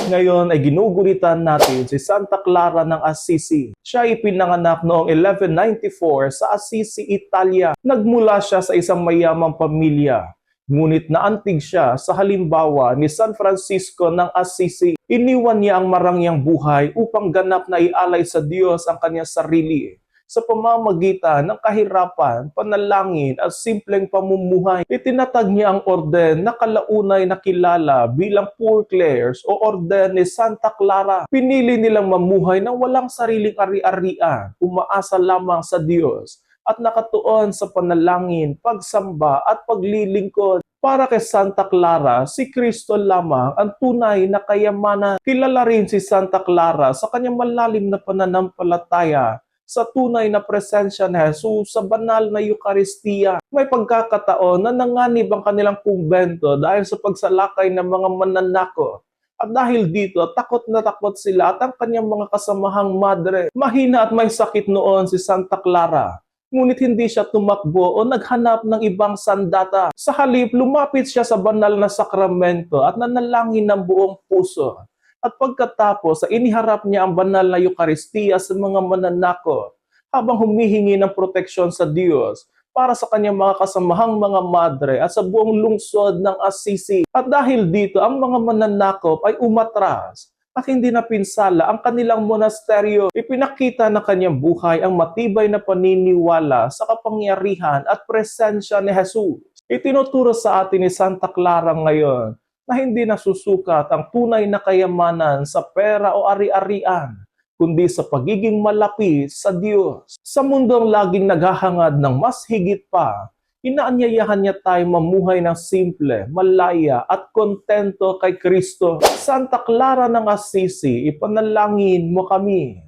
Ngayon ay ginugulitan natin si Santa Clara ng Assisi. Siya ay ipinanganak noong 1194 sa Assisi, Italia. Nagmula siya sa isang mayamang pamilya. Ngunit naantig siya sa halimbawa ni San Francisco ng Assisi. Iniwan niya ang marangyang buhay upang ganap na ialay sa Diyos ang kanyang sarili sa pamamagitan ng kahirapan, panalangin at simpleng pamumuhay. Itinatag niya ang orden na kalaunay nakilala bilang Poor Clares o Orden ni Santa Clara. Pinili nilang mamuhay ng walang sariling ari-arian, umaasa lamang sa Diyos at nakatuon sa panalangin, pagsamba at paglilingkod. Para kay Santa Clara, si Kristo lamang ang tunay na kayamanan. Kilala rin si Santa Clara sa kanyang malalim na pananampalataya sa tunay na presensya ni Jesus sa banal na Eucharistia. May pagkakataon na nanganib ang kanilang kumbento dahil sa pagsalakay ng mga mananakop. At dahil dito, takot na takot sila at ang kanyang mga kasamahang madre. Mahina at may sakit noon si Santa Clara. Ngunit hindi siya tumakbo o naghanap ng ibang sandata. Sa halip, lumapit siya sa banal na sakramento at nanalangin ng buong puso. At pagkatapos, iniharap niya ang banal na Eucharistia sa mga mananakop habang humihingi ng proteksyon sa Diyos para sa kanyang mga kasamahang mga madre at sa buong lungsod ng Assisi. At dahil dito, ang mga mananakop ay umatras at hindi na pinsala ang kanilang monasteryo. Ipinakita ng kanyang buhay ang matibay na paniniwala sa kapangyarihan at presensya ni Jesus. Itinuturo sa atin ni Santa Clara ngayon na hindi nasusukat ang tunay na kayamanan sa pera o ari-arian, kundi sa pagiging malapit sa Diyos. Sa mundong laging naghahangad ng mas higit pa, inaanyayahan niya tayo mamuhay ng simple, malaya at kontento kay Kristo. Santa Clara ng Assisi, ipanalangin mo kami.